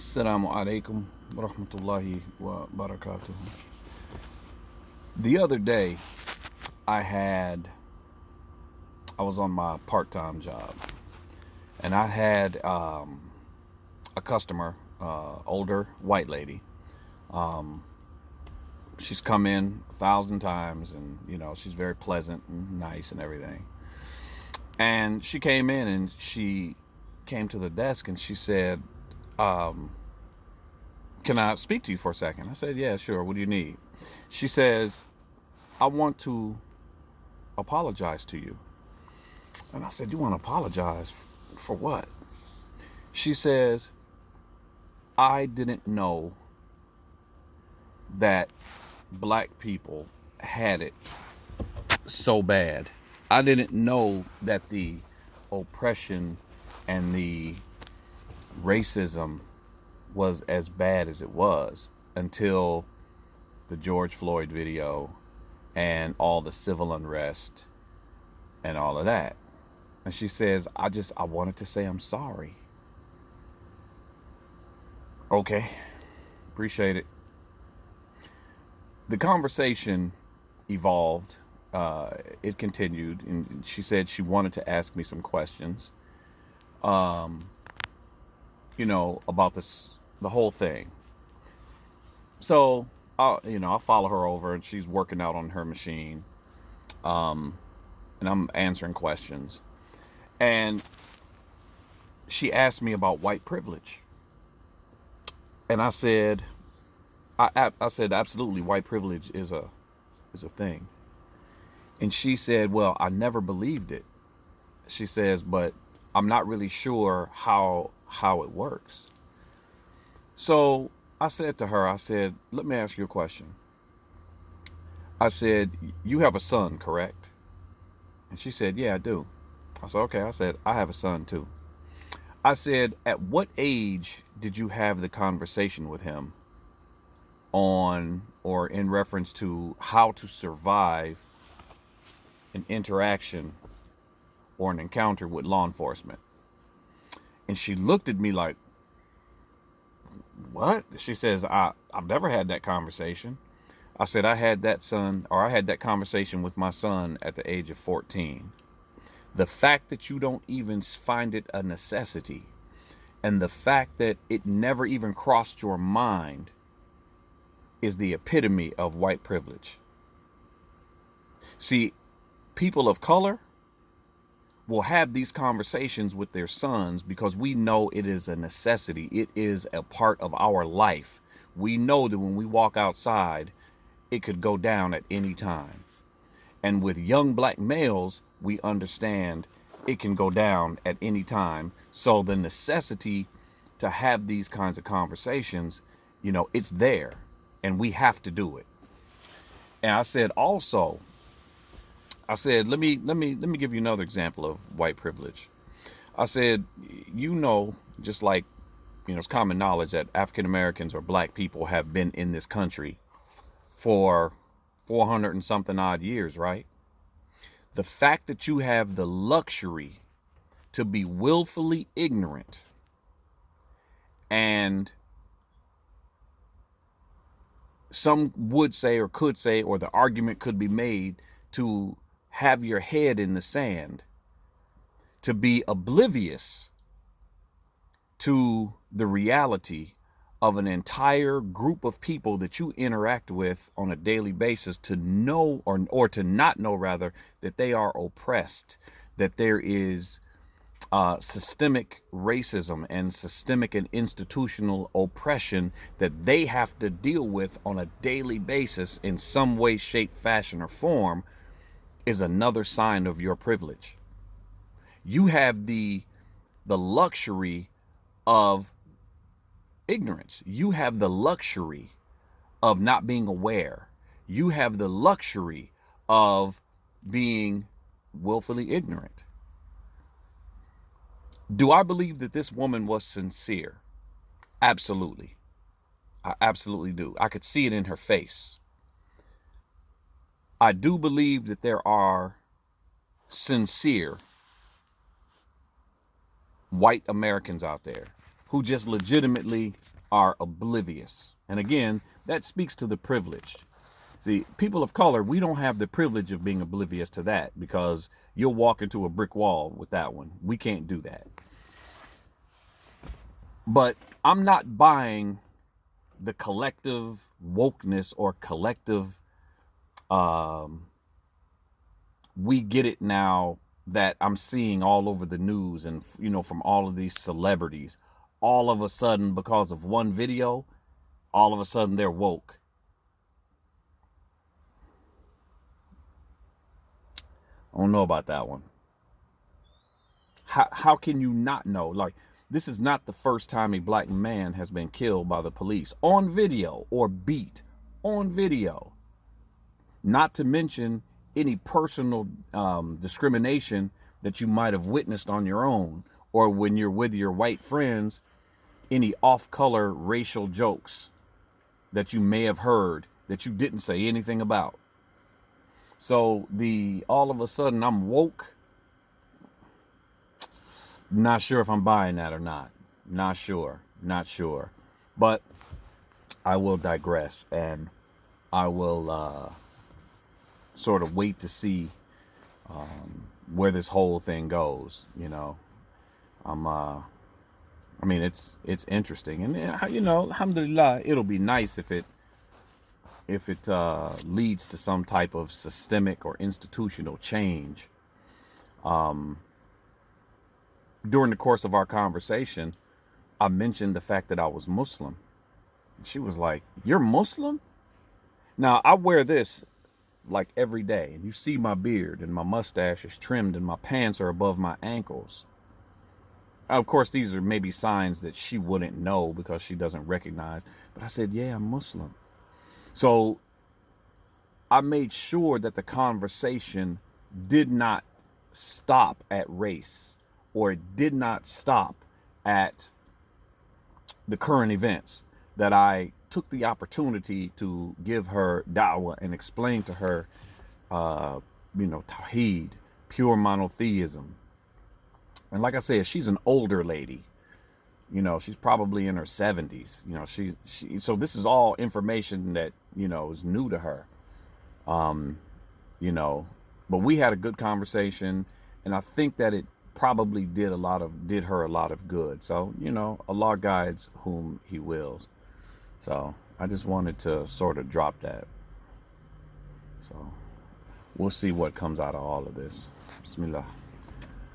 Assalamu alaikum wa rahmatullahi wa barakatuh. The other day, I was on my part-time job, and I had a customer, older white lady. Um, she's come in 1,000 times, and she's very pleasant and nice and everything. And she came in and she came to the desk and she said, um, "Can I speak to you for a second?" I said, "Yeah, sure. What do you need?" She says, "I want to apologize to you." And I said, "You want to apologize for what?" She says, "I didn't know that black people had it so bad. I didn't know that the oppression and the racism was as bad as it was until the George Floyd video and all the civil unrest and all of that." And she says, I wanted to say I'm sorry." Okay, appreciate it. The conversation evolved. It continued, and she said she wanted to ask me some questions, um, about the whole thing. So, I follow her over, and she's working out on her machine, um, and I'm answering questions. And she asked me about white privilege, and I said absolutely, white privilege is a thing. And she said, "Well, I never believed it." She says, "But I'm not really sure how it works." So I said to her, I said, "Let me ask you a question." I said, "You have a son, correct?" And she said, "Yeah, I do." I said, "Okay." I said, "I have a son too." I said, "At what age did you have the conversation with him on or in reference to how to survive an interaction or an encounter with law enforcement?" And she looked at me like, "What?" She says, I've never had that conversation." I said, I had that conversation with my son at the age of 14. The fact that you don't even find it a necessity, and the fact that it never even crossed your mind, is the epitome of white privilege. See, people of color will have these conversations with their sons because we know it is a necessity. It is a part of our life. We know that when we walk outside, it could go down at any time. And with young black males, we understand it can go down at any time. So the necessity to have these kinds of conversations, it's there, and we have to do it. And I said also, let me give you another example of white privilege. I said, just like, it's common knowledge that African Americans or black people have been in this country for 400 and something odd years, right? The fact that you have the luxury to be willfully ignorant, and some would say or could say, or the argument could be made, to have your head in the sand, to be oblivious to the reality of an entire group of people that you interact with on a daily basis, to know or to not know, rather, that they are oppressed, that there is systemic racism and systemic and institutional oppression that they have to deal with on a daily basis in some way, shape, fashion, or form, is another sign of your privilege. You have the luxury of ignorance. You have the luxury of not being aware. You have the luxury of being willfully ignorant. Do I believe that this woman was sincere? Absolutely. I absolutely do. I could see it in her face. I do believe that there are sincere white Americans out there who just legitimately are oblivious. And again, that speaks to the privileged. See, people of color, we don't have the privilege of being oblivious to that, because you'll walk into a brick wall with that one. We can't do that. But I'm not buying the collective wokeness or collective we get it now that I'm seeing all over the news, and from all of these celebrities. All of a sudden, because of one video, all of a sudden they're woke. I don't know about that one. How can you not know? Like, this is not the first time a black man has been killed by the police on video, or beat on video. Not to mention any personal discrimination that you might have witnessed on your own, or when you're with your white friends, any off-color racial jokes that you may have heard that you didn't say anything about. So all of a sudden I'm woke. Not sure if I'm buying that or not. Not sure. But I will digress, and I will sort of wait to see where this whole thing goes. I mean, it's interesting, and alhamdulillah, it'll be nice if it leads to some type of systemic or institutional change. During the course of our conversation, I mentioned the fact that I was Muslim. And she was like, "You're Muslim?" Now, I wear this like every day, and you see my beard and my mustache is trimmed and my pants are above my ankles. Of course, these are maybe signs that she wouldn't know because she doesn't recognize. But I said, yeah, I'm Muslim. So I made sure that the conversation did not stop at race, or it did not stop at the current events, that I took the opportunity to give her da'wah and explain to her, tawheed, pure monotheism. And like I said, she's an older lady. She's probably in her 70s. So this is all information that, is new to her. But we had a good conversation, and I think that it probably did her a lot of good. So, Allah guides whom He wills. So I just wanted to sort of drop that. So we'll see what comes out of all of this. Bismillah.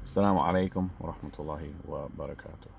Assalamu alaikum wa rahmatullahi wa barakatuh.